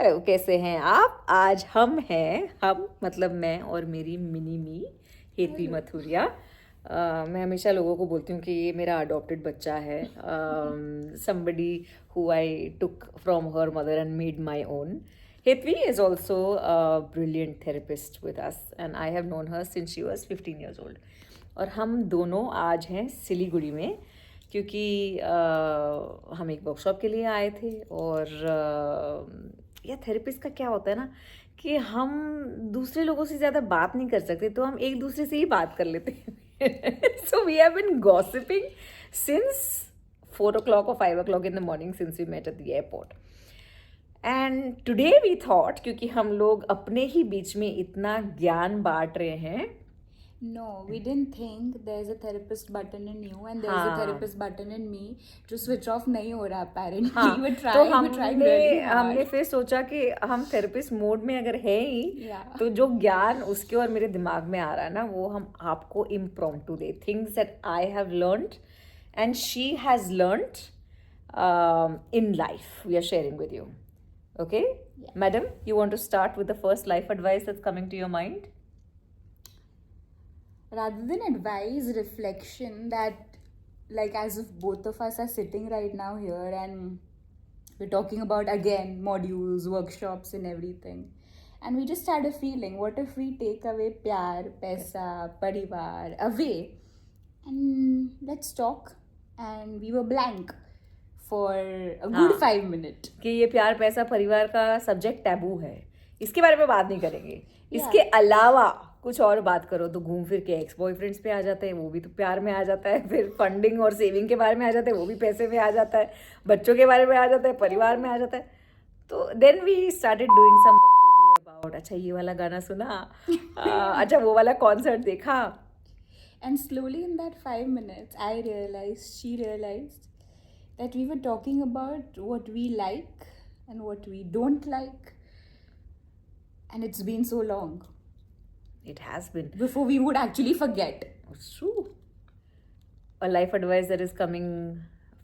Hello, कैसे हैं आप? आज हम मतलब मैं और मेरी मिनी मी हेतवी मथुरिया। मैं हमेशा लोगों को बोलती हूँ कि ये मेरा अडॉप्टेड बच्चा है, somebody who I took from her mother and made my own. Hetvi is also a brilliant therapist with us and I have known her since she was 15 years old. और हम दोनों आज हैं सिलीगुड़ी में क्योंकि हम एक वर्कशॉप के लिए आए थे। और या थेरेपिस्ट का क्या होता है ना कि हम दूसरे लोगों से ज़्यादा बात नहीं कर सकते, तो हम एक दूसरे से ही बात कर लेते हैं। So we have been gossiping since 4 o'clock or 5 o'clock in the morning since we met at the airport. And today we thought, क्योंकि हम लोग अपने ही बीच में इतना ज्ञान बांट रहे हैं। No, we didn't think there's a therapist button in you and there's a therapist button in me. जो switch off नहीं हो रहा apparently. हाँ, We तो tried really hard. हमने फिर सोचा कि हम थेरेपिस्ट मोड में अगर है ही, Yeah. तो जो ज्ञान उसके और मेरे दिमाग में आ रहा है ना, वो हम आपको इम्प्रॉम्प्टू दे, things that I have learned and she has learned in life, we are sharing with you. Okay? Yeah. Madam, you want to start with the first life advice that's coming to your mind? Rather than advice, reflection that, like, as if both of us are sitting right now here and we're talking about, again, modules, workshops and everything. And we just had a feeling, what if we take away pyar, paisa, parivar away and let's talk? And we were blank for a good 5 minutes. कि ये प्यार पैसा परिवार का subject taboo है, इसके बारे में बात नहीं करेंगे. इसके अलावा कुछ और बात करो तो घूम फिर के एक्स बॉयफ्रेंड्स पे आ जाते हैं, वो भी तो प्यार में आ जाता है. फिर फंडिंग और सेविंग के बारे में आ जाते हैं, वो भी पैसे में आ जाता है. बच्चों के बारे में आ जाता है, परिवार में आ जाता है. तो then we started doing some बकचोदी अबाउट, अच्छा ये वाला गाना सुना, अच्छा वो वाला कॉन्सर्ट देखा. And slowly in that 5 minutes, I realized, she realized that we were talking about what we like and what we don't like. And it's been so long. It has been. Before we would actually forget. It's true. A life advice that is coming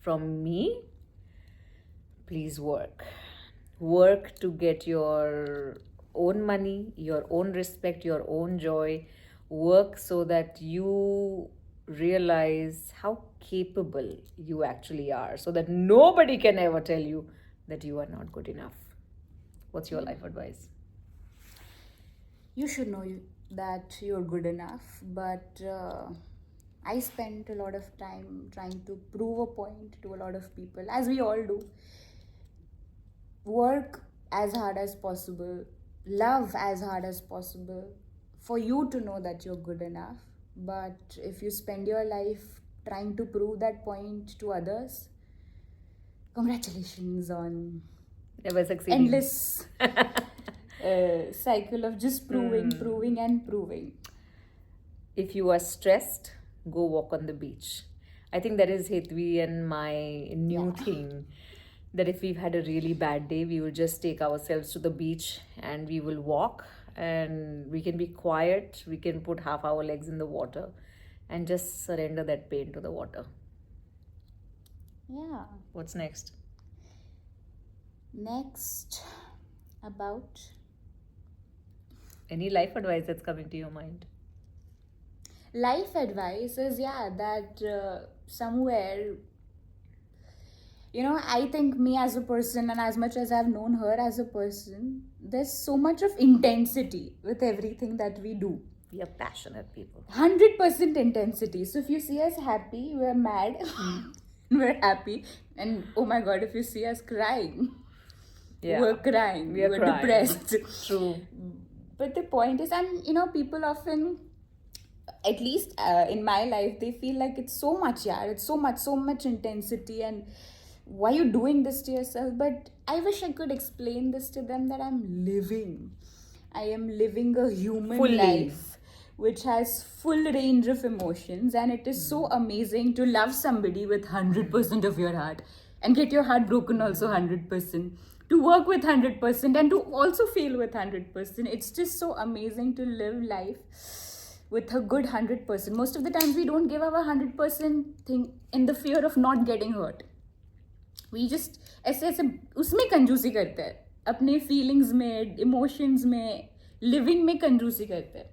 from me: please work. Work to get your own money, your own respect, your own joy. Work so that you realize how capable you actually are, so that nobody can ever tell you that you are not good enough. What's your life advice? You should know that you're good enough, but I spent a lot of time trying to prove a point to a lot of people, as we all do. Work as hard as possible, love as hard as possible, for you to know that you're good enough. But if you spend your life trying to prove that point to others, congratulations on Never succeeding. endless cycle of just proving and proving. If you are stressed, go walk on the beach. I think that is Hetvi and my new thing, that if we've had a really bad day, we will just take ourselves to the beach and we will walk, and we can be quiet, we can put half our legs in the water and just surrender that pain to the water. Yeah. What's next? Next, about Any life advice that's coming to your mind? life advice is, that somewhere, I think me as a person, and as much as I've known her as a person, there's so much of intensity with everything that we do. We are passionate people. 100% intensity. So if you see us happy, we're mad. We're happy. And oh my god, if you see us crying, we're crying. We're crying. Depressed. True. But the point is, and people often, at least in my life, they feel like it's so much, it's so much intensity, and why are you doing this to yourself? But I wish I could explain this to them, that I am living a human life which has full range of emotions, and it is so amazing to love somebody with 100% of your heart and get your heart broken also 100%, to work with 100% and to also feel with 100%. It's just so amazing to live life with a good 100%. Most of the times we don't give our 100% thing in the fear of not getting hurt. We just ऐसे उसमें कंजूसी करते हैं अपने feelings में, emotions में, living में कंजूसी करते हैं.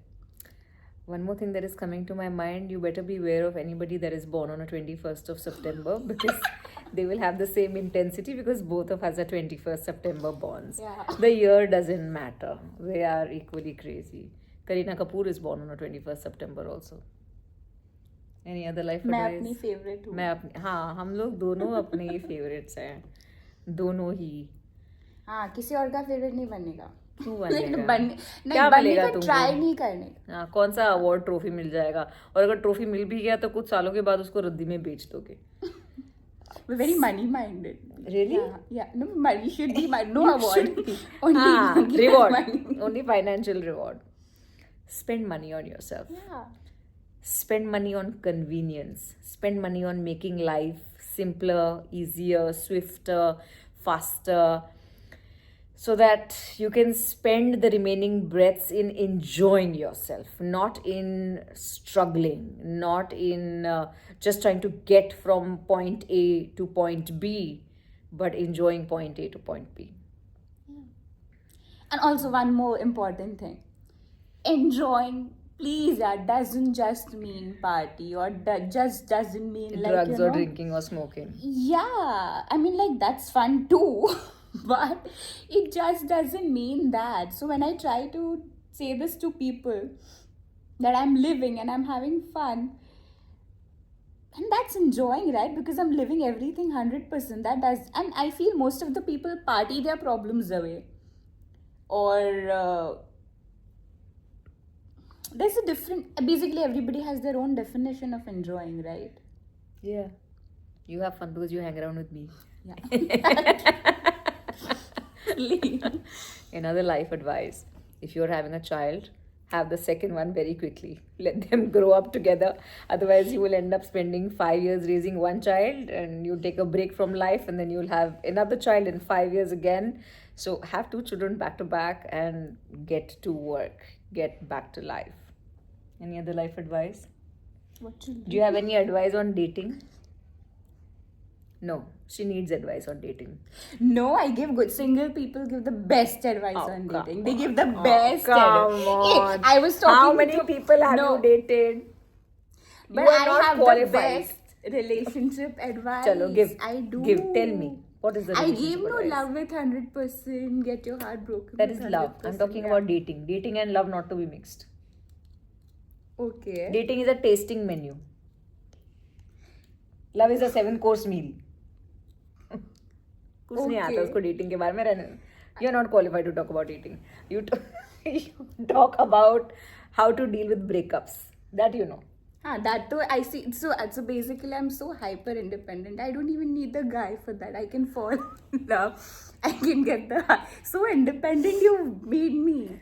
One more thing that is coming to my mind, you better be aware of anybody that is born on a 21st of September because they will have the same intensity because both of us are 21st September borns. Yeah. The year doesn't matter. They are equally crazy. Kareena Kapoor is born on a 21st September also. Any other life मैं advice? अपनी favourite हूँ. मैं अपनी हाँ हम लोग दोनों अपने ही favorites हैं दोनों ही. हाँ, किसी और का फेवरेट नहीं बनेगा. क्यों लेकिन बनेगा? नहीं क्या बनने मिलेगा का तुमको? ट्राई नहीं करने का. हाँ कौन सा अवार्ड ट्रॉफी मिल जाएगा और अगर ट्रॉफी मिल भी गया तो कुछ सालों के बाद उसको रद्दी में बेच दोगे. We're very money minded. Really? Yeah. No, money should be no You award. should be. Only हाँ, give us reward. money. Only financial reward. Spend money on yourself. Yeah. Spend money on convenience. Spend money on making life simpler, easier, swifter, faster, so that you can spend the remaining breaths in enjoying yourself, not in struggling, not in just trying to get from point A to point B, but enjoying point A to point B. And also one more important thing. Enjoying, please, that doesn't just mean party or just doesn't mean like, Drugs you or know, drinking or smoking. Yeah, I mean, like, that's fun too. But it just doesn't mean that. So when I try to say this to people that I'm living and I'm having fun, and that's enjoying, right? Because I'm living everything 100%. That does, and I feel most of the people party their problems away, or there's a different. Basically, everybody has their own definition of enjoying, right? Yeah. You have fun because you hang around with me. Yeah. Another life advice: if you're having a child, have the second one very quickly. Let them grow up together. Otherwise, you will end up spending 5 years raising one child and you take a break from life, and then you'll have another child in 5 years again. So, have 2 children back to back and get to work, get back to life. Any other life advice? What should Do you have any advice on dating? No, she needs advice on dating. No, I give good. Single people give the best advice Oh, on come dating. They give the best come advice. on. I was talking How many to, people have no, you dated? but You are I not have qualified. the best relationship advice. Chalo, give. I do. Give. Tell me. What is the I relationship give no advice? love with 100%. Get your heart broken. That with is love. I'm 100%, talking yeah. about dating. Dating and love not to be mixed. Okay. Dating is a tasting menu. Love is a 7-course meal. कुछ नहीं आता उसको dating के बारे में रहने. You are not qualified to talk about dating. You talk about how to deal with breakups. That you know. That too, I see. So basically, I'm so hyper independent. I don't even need the guy for that. I can fall in love. I can get the so independent. You made me.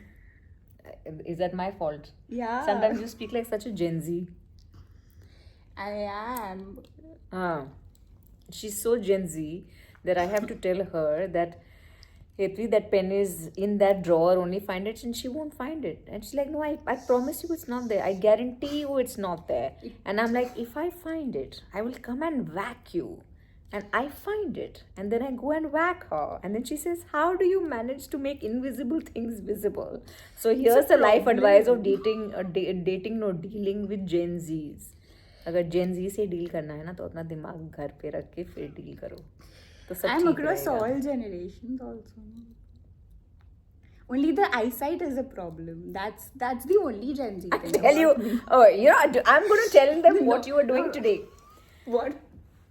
Is that my fault? Yeah. Sometimes you speak like such a Gen Z. I am. She's so Gen Z that I have to tell her that Hetvi, that pen is in that drawer, only find it, and she won't find it. And she's like, no, I promise you it's not there. I guarantee you it's not there. And I'm like, if I find it, I will come and whack you. And I find it. And then I go and whack her. And then she says, how do you manage to make invisible things visible? So here's the life advice of dating, dealing with Gen Zs. अगर Gen Z से deal करना है ना तो अपना दिमाग घर पे रख के फिर डील करो तो सब I'm ठीक across रहेगा. all generations also. Only the eyesight is a problem. That's the only Gen Z thing. Tell you, about me. oh, you know, I'm going to tell them what you are doing today. What?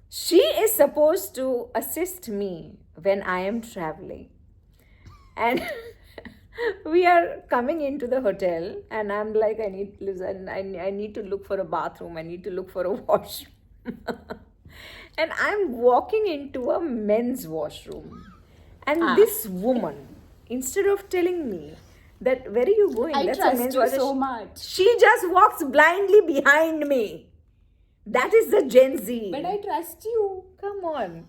She is supposed to assist me when I am traveling. And we are coming into the hotel and I'm like, I need to look for a bathroom. I need to look for a washroom. And I'm walking into a men's washroom. And this woman, instead of telling me that, where are you going? I That's a trust men's you washroom. so much. She just walks blindly behind me. That is the Gen Z. But I trust you. Come on.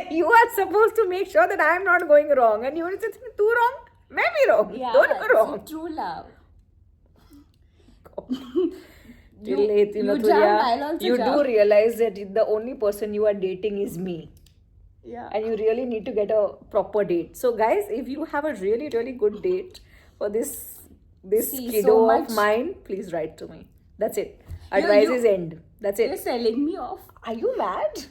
You are supposed to make sure that I am not going wrong. And you will say, "Tu wrong? मैं भी wrong. Yeah, Don't go it's wrong." true love. Till late, you Mathuria, jump, I'll also you jump. do realize that the only person you are dating is me. Yeah. and you really need to get a proper date. So guys, if you have a really really good date for this See, kiddo so of much- mine, please write to me. That's it. You- Advice you- is end. That's You're it. selling me off. Are you mad?